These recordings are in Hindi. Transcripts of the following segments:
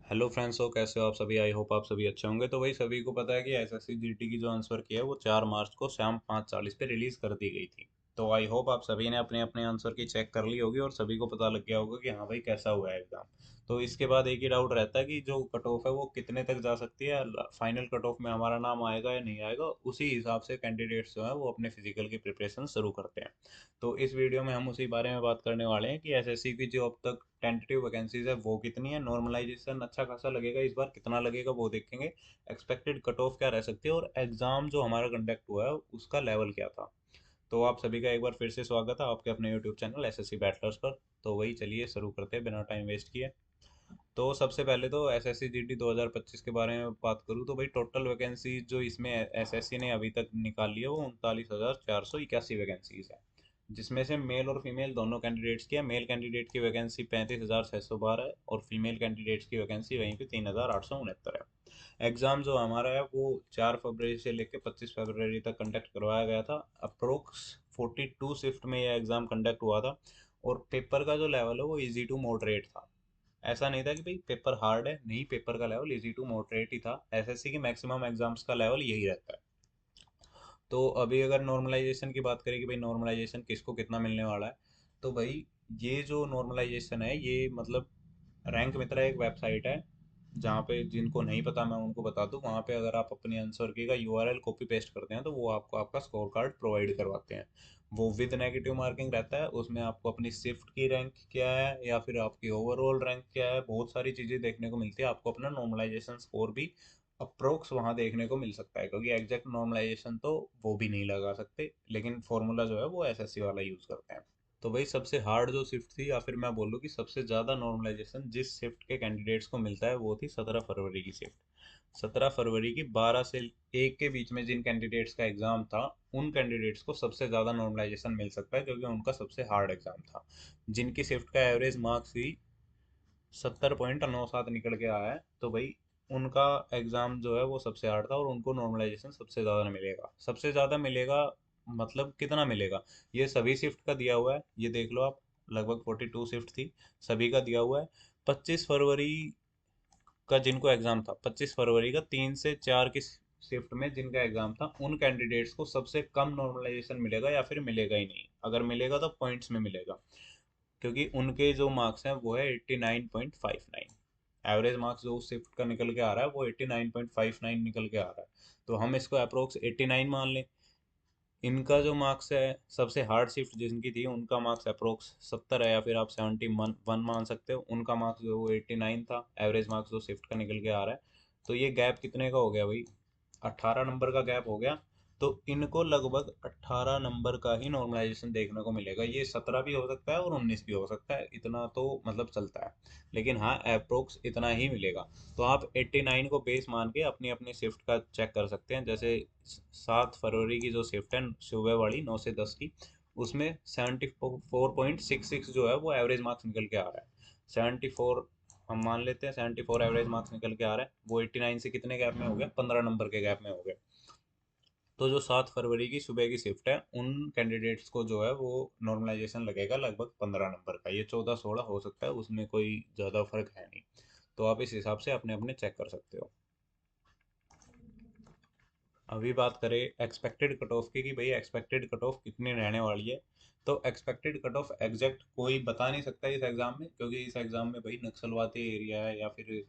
हेलो फ्रेंड्स, हो कैसे हो आप सभी। आई होप आप सभी अच्छे होंगे। तो वही सभी को पता है कि एसएससी जीटी की जो आंसर की है वो 4 मार्च को शाम 5:40 पे रिलीज कर दी गई थी। तो आई होप आप सभी ने अपने अपने आंसर की चेक कर ली होगी और सभी को पता लग गया होगा कि हाँ भाई कैसा हुआ है एग्जाम। तो इसके बाद एक ही डाउट रहता है कि जो कट ऑफ है वो कितने तक जा सकती है। फाइनल कट ऑफ में हमारा नाम आएगा या नहीं आएगा, उसी हिसाब से कैंडिडेट्स जो है वो अपने फिजिकल की प्रिपरेशन शुरू करते हैं। तो इस वीडियो में हम उसी बारे में बात करने वाले हैं कि एसएससी की जो अब तक टेंटेटिव वैकेंसीज है वो कितनी है, नॉर्मलाइजेशन अच्छा खासा लगेगा इस बार, कितना लगेगा वो देखेंगे, एक्सपेक्टेड कट ऑफ क्या रह सकती है और एग्जाम जो हमारा कंडक्ट हुआ है उसका लेवल क्या था। तो आप सभी का एक बार फिर से स्वागत है आपके अपने यूट्यूब चैनल एसएससी बैटलर्स पर। तो वही चलिए शुरू करते हैं बिना टाइम वेस्ट किए। तो सबसे पहले तो एसएससी जीटी 2025 के बारे में बात करूँ तो भाई टोटल वैकेंसी जो इसमें एसएससी ने अभी तक निकाली है वो 39,481 वैकेंसीज है, जिसमें से मेल और फीमेल दोनों कैंडिडेट्स की है। मेल कैंडिडेट की वैकेंसी 35,612 है और फीमेल कैंडिडेट्स की वैकेंसी वहीं पे 3,869 है। एग्ज़ाम जो हमारा है वो 4 फरवरी से लेकर 25 फरवरी तक कंडक्ट करवाया गया था। अप्रोक्स 42 शिफ्ट में यह एग्ज़ाम कंडक्ट हुआ था और पेपर का जो लेवल है वो इजी टू मॉडरेट था। ऐसा नहीं था कि भाई पेपर हार्ड है, नहीं, पेपर का लेवल इजी टू मॉडरेट ही था। एसएससी की मैक्सिमम एग्जाम्स का लेवल यही रहता है। तो अभी अगर नॉर्मलाइजेशन की बात करें कि भाई नॉर्मलाइजेशन किसको कितना मिलने वाला है, तो भाई ये जो नॉर्मलाइजेशन है ये मतलब रैंक मित्रा एक वेबसाइट है जहाँ पे, जिनको नहीं पता मैं उनको बता दूँ, वहाँ पे अगर आप अपनी आंसर की का यूआरएल कॉपी पेस्ट करते हैं तो वो आपको आपका स्कोर कार्ड प्रोवाइड करवाते हैं। वो विद नेगेटिव मार्किंग रहता है, उसमें आपको अपनी शिफ्ट की रैंक क्या है या फिर आपकी ओवरऑल रैंक क्या है, बहुत सारी चीज़ें देखने को मिलती है। आपको अपना नॉर्मलाइजेशन स्कोर भी अप्रोक्स वहाँ देखने को मिल सकता है, क्योंकि एग्जैक्ट नॉर्मलाइजेशन तो वो भी नहीं लगा सकते, लेकिन फॉर्मूला जो है वो एसएससी वाला यूज़ करते हैं। तो भाई सबसे हार्ड जो शिफ्ट थी, या फिर मैं बोलूँ कि सबसे ज़्यादा नॉर्मलाइजेशन जिस शिफ्ट के कैंडिडेट्स को मिलता है वो थी 17 फरवरी की शिफ्ट। 17 फरवरी की 12 से 1 के बीच में जिन कैंडिडेट्स का एग्ज़ाम था उन कैंडिडेट्स को सबसे ज़्यादा नॉर्मलाइजेशन मिल सकता है, क्योंकि उनका सबसे हार्ड एग्ज़ाम था। जिनकी शिफ्ट का एवरेज मार्क्स ही 70.97 निकल के आया है, तो भाई उनका एग्ज़ाम जो है वो सबसे हार्ड था और उनको नॉर्मलाइजेशन सबसे ज़्यादा मिलेगा। सबसे ज़्यादा मिलेगा मतलब कितना मिलेगा, ये सभी शिफ्ट का दिया हुआ है, ये देख लो आप। लगभग 42 शिफ्ट थी, सभी का दिया हुआ है। 25 फरवरी का जिनको एग्ज़ाम था, 25 फरवरी का 3 से 4 की शिफ्ट में जिनका एग्ज़ाम था उन कैंडिडेट्स को सबसे कम नॉर्मलाइजेशन मिलेगा, या फिर मिलेगा ही नहीं। अगर मिलेगा तो पॉइंट्स में मिलेगा, क्योंकि उनके जो मार्क्स हैं वो है 89.59। एवरेज मार्क्स जो उस शिफ्ट का निकल के आ रहा है वो 89.59 निकल के आ रहा है। तो हम इसको अप्रोक्स 89 मान लें। इनका जो मार्क्स है, सबसे हार्ड शिफ्ट जिनकी थी उनका मार्क्स अप्रोक्स 70 है, या फिर आप 71 मान सकते हो। उनका मार्क्स जो है वो 89 था, एवरेज मार्क्स जो शिफ्ट का निकल के आ रहा है। तो ये गैप कितने का हो गया भाई, 18 नंबर का गैप हो गया। तो इनको लगभग 18 नंबर का ही नॉर्मलाइजेशन देखने को मिलेगा। ये 17 भी हो सकता है और 19 भी हो सकता है, इतना तो मतलब चलता है, लेकिन हाँ अप्रोक्स इतना ही मिलेगा। तो आप 89 को बेस मान के अपनी अपनी शिफ्ट का चेक कर सकते हैं। जैसे 7 फरवरी की जो शिफ्ट है सुबह वाली 9 से 10 की, उसमें 74.66 जो है वो एवरेज मार्क्स निकल के आ रहा है। 74 हम मान लेते हैं, 74 एवरेज मार्क्स निकल के आ रहा है। वो 89 से कितने गैप में हो गया, 15 नंबर के गैप में हो गया। तो जो 7 फरवरी की सुबह की शिफ्ट है उन कैंडिडेट्स को जो है वो नॉर्मलाइजेशन लगेगा लगभग 15 नंबर का। ये 14-16 हो सकता है, उसमें कोई ज़्यादा फर्क है नहीं। तो आप इस हिसाब से अपने अपने चेक कर सकते हो। अभी बात करें एक्सपेक्टेड कट ऑफ की कि भाई एक्सपेक्टेड कट ऑफ कितनी रहने वाली है। तो एक्सपेक्टेड कट ऑफ एग्जैक्ट कोई बता नहीं सकता इस एग्ज़ाम में, क्योंकि इस एग्ज़ाम में भाई नक्सलवादी एरिया है या फिर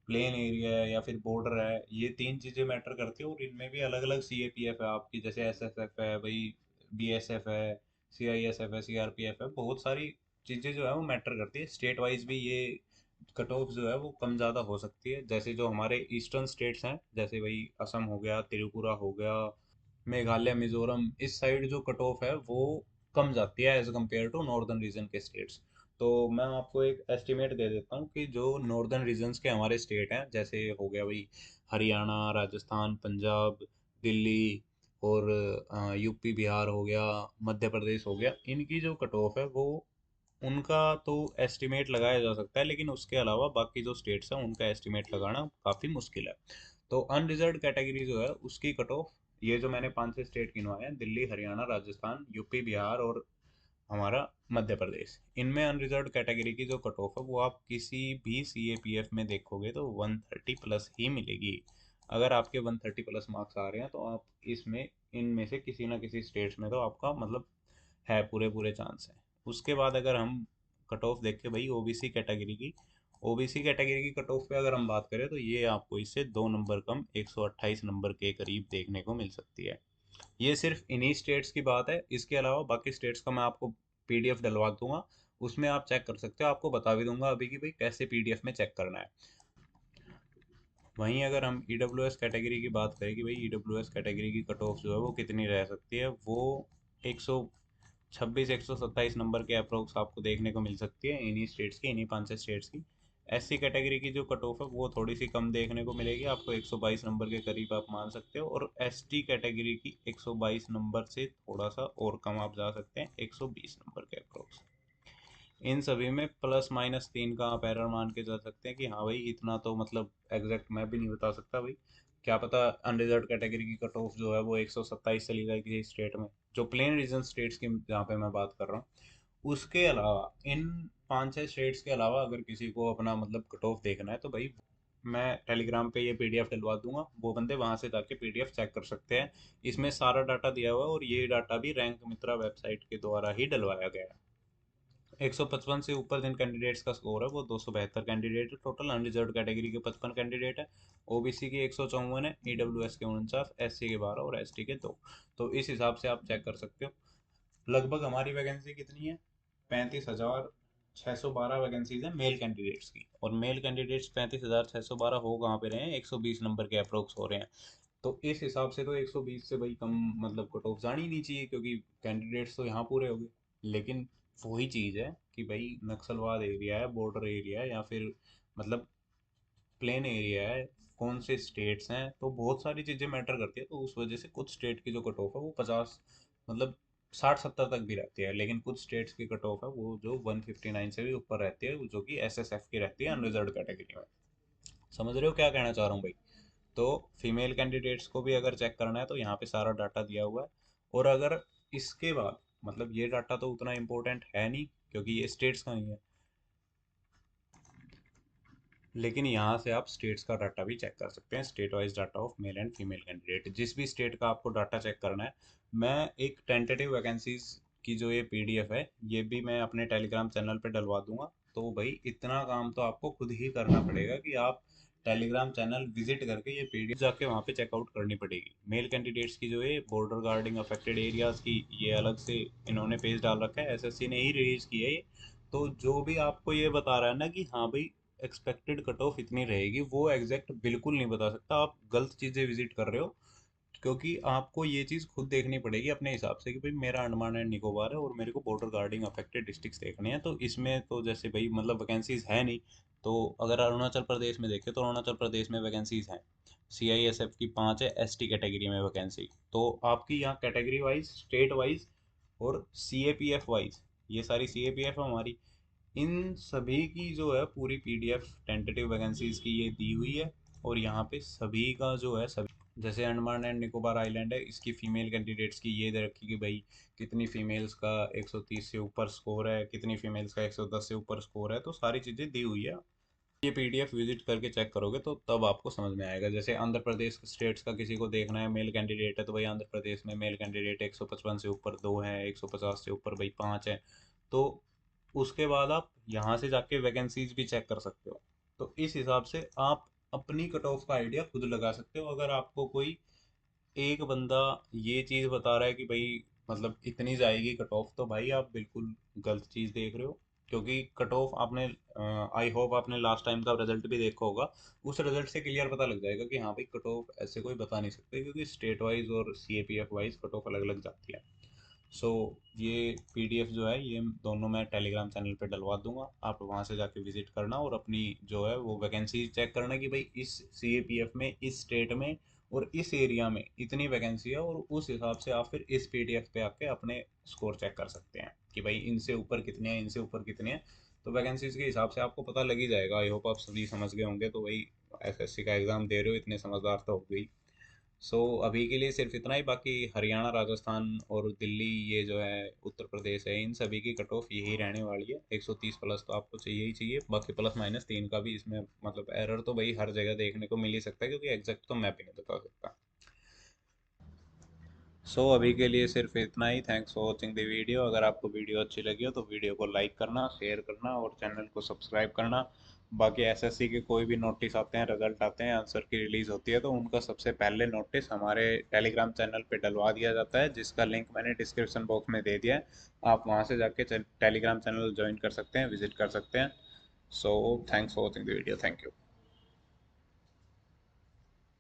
प्लेन एरिया है या फिर बॉर्डर है, ये तीन चीज़ें मैटर करती है। और इनमें भी अलग अलग सी ए पी एफ है आपकी, जैसे एस एस एफ है भाई, बी एस एफ है, सी आई एस एफ है, सी आर पी एफ है, बहुत सारी चीज़ें जो है वो मैटर करती है। स्टेट वाइज भी ये कट ऑफ जो है वो कम ज़्यादा हो सकती है। जैसे जो हमारे ईस्टर्न स्टेट्स हैं, जैसे भाई असम हो गया, त्रिपुरा हो गया, मेघालय, मिजोरम, इस साइड जो कट ऑफ है वो कम जाती है as compared to northern region के स्टेट्स। तो मैं आपको एक एस्टिमेट दे देता हूँ कि जो नॉर्दर्न रीजन्स के हमारे स्टेट हैं, जैसे हो गया भाई हरियाणा, राजस्थान, पंजाब, दिल्ली और यूपी, बिहार हो गया, मध्य प्रदेश हो गया, इनकी जो कट ऑफ है वो, उनका तो एस्टिमेट लगाया जा सकता है, लेकिन उसके अलावा बाकी जो स्टेट्स हैं उनका एस्टिमेट लगाना काफ़ी मुश्किल है। तो अनरिजर्व्ड कैटेगरी जो है उसकी कट ऑफ, ये जो मैंने 5 6 स्टेट गिनवाए हैं, दिल्ली, हरियाणा, राजस्थान, यूपी, बिहार और हमारा मध्य प्रदेश। इनमें अनरिजर्व कैटेगरी की जो कट ऑफ है वो आप किसी भी CAPF में देखोगे तो 130 प्लस ही मिलेगी। अगर आपके 130 प्लस मार्क्स आ रहे हैं तो आप इसमें इनमें से किसी ना किसी स्टेट्स में तो आपका मतलब है, पूरे पूरे चांस है। उसके बाद अगर हम कट ऑफ देखें भाई ओबीसी कैटेगरी की कट ऑफ पे अगर हम बात करें तो ये आपको इससे 2 नंबर कम 128 नंबर के करीब देखने को मिल सकती है। ये सिर्फ इन्हीं स्टेट्स की बात है, इसके अलावा बाकी स्टेट्स का मैं आपको PDF डलवा दूंगा, उसमें आप चेक कर सकते हो। आपको बता भी दूंगा अभी कि भाई कैसे PDF में चेक करना है। वहीं अगर हम EWS कैटेगरी की बात करें कि भाई EWS कैटेगरी की कट ऑफ जो है वो कितनी रह सकती है, वो 126 127 नंबर के अप्रोक्स आपको देखने को मिल सकती है इन्हीं स्टेट्स की, इन्हीं 5 6 स्टेट्स की। SC कैटेगरी की जो कट ऑफ है वो थोड़ी सी कम देखने को मिलेगी आपको, 122 नंबर के करीब आप मान सकते हो। और ST कैटेगरी की 122 नंबर से थोड़ा सा और कम आप जा सकते हैं, 120 नंबर के अप्रोक्स। इन सभी में ±3 का आप एरर मान के जा सकते हैं कि हाँ भाई इतना तो मतलब एग्जैक्ट मैं भी नहीं बता सकता भाई, क्या पता अनरिजर्व कैटेगरी की कट ऑफ जो है वो 127 चली जाए किसी स्टेट में, जो प्लेन रीजन स्टेट्स की जहाँ पे मैं बात कर रहा हूँ। उसके अलावा इन 5 6 स्टेट्स के अलावा अगर किसी को अपना मतलब कट ऑफ देखना है तो भाई मैं टेलीग्राम पे ये PDF डलवा दूंगा, वो बंदे वहां से जाके PDF चेक कर सकते हैं। इसमें सारा डाटा दिया हुआ है और ये डाटा भी रैंक मित्रा वेबसाइट के द्वारा ही डलवाया गया है। 155 से ऊपर जिन कैंडिडेट्स का स्कोर है वो 272 कैंडिडेट है टोटल। अनरिजर्व कैटेगरी के 55 कैंडिडेट है, OBC के 154 है, EWS के 49, SC के 12 और ST के 2। तो इस हिसाब से आप चेक कर सकते हो। लगभग हमारी वैकेंसी कितनी है, 35,612 वैकेंसीज है मेल कैंडिडेट्स की। और मेल कैंडिडेट्स 35,612 हो कहाँ पे रहे हैं, 120 नंबर के अप्रोक्स हो रहे हैं। तो इस हिसाब से तो 120 से भाई कम मतलब कट ऑफ जानी ही नहीं चाहिए, क्योंकि कैंडिडेट्स तो यहाँ पूरे हो गए। लेकिन वही चीज़ है कि भाई नक्सलवाद एरिया है, बॉर्डर एरिया है, या फिर मतलब प्लेन एरिया है, कौन से स्टेट्स हैं, तो बहुत सारी चीज़ें मैटर करती है। तो उस वजह से कुछ स्टेट की जो कट ऑफ है वो 50 मतलब 60 70 तक भी रहती है, लेकिन कुछ स्टेट्स की कट ऑफ है वो जो 159 से भी ऊपर रहती है, जो कि SSF की रहती है अनरिजर्व कैटेगरी में। समझ रहे हो क्या कहना चाह रहा हूँ भाई? तो फीमेल कैंडिडेट्स को भी अगर चेक करना है तो यहाँ पे सारा डाटा दिया हुआ है। और अगर इसके बाद मतलब ये डाटा तो उतना इम्पोर्टेंट है नहीं क्योंकि ये स्टेट्स का ही है, लेकिन यहाँ से आप स्टेट्स का डाटा भी चेक कर सकते हैं, state wise data of male and female candidate, जिस भी स्टेट का आपको डाटा चेक करना है। मैं एक टेंटेटिव वैकेंसीज की जो ये PDF है ये भी मैं अपने टेलीग्राम चैनल पे डलवा दूंगा। तो भाई इतना काम तो आपको खुद ही करना पड़ेगा कि आप टेलीग्राम चैनल विजिट करके ये PDF जाके वहाँ पे चेकआउट करनी पड़ेगी। मेल कैंडिडेट्स की जो है बॉर्डर गार्डिंग अफेक्टेड एरियाज की ये अलग से इन्होंने पेज डाल रखा है, SSC ने ही रिलीज की है ये। तो जो भी आपको ये बता रहा है ना कि हाँ भाई एक्सपेक्टेड कट ऑफ इतनी रहेगी, वो एग्जैक्ट बिल्कुल नहीं बता सकता, आप गलत चीज़ें विजिट कर रहे हो। क्योंकि आपको ये चीज़ खुद देखनी पड़ेगी अपने हिसाब से कि भाई मेरा अंडमान एंड निकोबार है और मेरे को बॉर्डर गार्डिंग अफेक्टेड डिस्ट्रिक्ट्स देखने हैं, तो इसमें तो जैसे भाई मतलब वैकेंसीज है नहीं। तो अगर अरुणाचल प्रदेश में देखें तो अरुणाचल प्रदेश में वैकेंसीज हैं, CISF की 5 है, ST कैटेगरी में वैकेंसी। तो आपकी यहाँ कैटेगरी वाइज, स्टेट वाइज और CAPF वाइज, ये सारी CAPF है हमारी, इन सभी की जो है पूरी PDF टेंटेटिव वैकेंसीज की ये दी हुई है। और यहाँ पे सभी का जो है सभी, जैसे अंडमान एंड निकोबार आइलैंड है, इसकी फीमेल कैंडिडेट्स की ये दे रखी कि भाई कितनी फीमेल्स का 130 से ऊपर स्कोर है, कितनी फीमेल्स का 110 से ऊपर स्कोर है, तो सारी चीज़ें दी हुई है। ये PDF विजिट करके चेक करोगे तो तब आपको समझ में आएगा। जैसे आंध्र प्रदेश स्टेट्स का किसी को देखना है, मेल कैंडिडेट है, तो भाई आंध्र प्रदेश में मेल कैंडिडेट 155 से ऊपर 2 है, 150 से ऊपर भाई 5 है। तो उसके बाद आप यहाँ से जाके वैकेंसीज भी चेक कर सकते हो। तो इस हिसाब से आप अपनी कट ऑफ का आइडिया खुद लगा सकते हो। अगर आपको कोई एक बंदा ये चीज़ बता रहा है कि भाई मतलब इतनी जाएगी कट ऑफ, तो भाई आप बिल्कुल गलत चीज़ देख रहे हो। क्योंकि कट ऑफ आपने, आई होप आपने लास्ट टाइम का रिजल्ट भी देखा होगा, उस रिजल्ट से क्लियर पता लग जाएगा कि हाँ भाई कट ऑफ ऐसे कोई बता नहीं सकते, क्योंकि स्टेट वाइज और CAPF वाइज कट ऑफ अलग अलग जाती है। सो ये PDF जो है ये दोनों मैं टेलीग्राम चैनल पे डलवा दूंगा, आप वहाँ से जाके विजिट करना और अपनी जो है वो वैकेंसी चेक करना कि भाई इस CAPF में, इस स्टेट में और इस एरिया में इतनी वैकेंसी है, और उस हिसाब से आप फिर इस PDF पे आके अपने स्कोर चेक कर सकते हैं कि भाई इनसे ऊपर कितने हैं, इनसे ऊपर कितने हैं। तो वैकेंसीज के हिसाब से आपको पता लग ही जाएगा। आई होप आप सभी समझ गए होंगे। तो भाई SSC का एग्ज़ाम दे रहे हो, इतने समझदार तो हो गई। सो अभी के लिए सिर्फ इतना ही। बाकी हरियाणा, राजस्थान और दिल्ली, ये जो है उत्तर प्रदेश है, इन सभी की कट ऑफ यही रहने वाली है। 130 प्लस तो आपको चाहिए ही चाहिए। बाकी प्लस माइनस 3 का भी इसमें मतलब एरर तो भाई हर जगह देखने को मिल ही सकता है, क्योंकि एग्जैक्ट तो मैं भी नहीं बता सकता। सो अभी के लिए सिर्फ इतना ही। Thanks for watching the video. अगर आपको वीडियो अच्छी लगी हो तो वीडियो को लाइक करना, शेयर करना और चैनल को सब्सक्राइब करना। बाकी एसएससी के कोई भी नोटिस आते हैं, रिजल्ट आते हैं, आंसर की रिलीज होती है, तो उनका सबसे पहले नोटिस हमारे टेलीग्राम चैनल पे डलवा दिया जाता है, जिसका लिंक मैंने डिस्क्रिप्शन बॉक्स में दे दिया है। आप वहाँ से जाके टेलीग्राम चैनल ज्वाइन कर सकते हैं, विजिट कर सकते हैं। So thanks for watching the video. Thank you.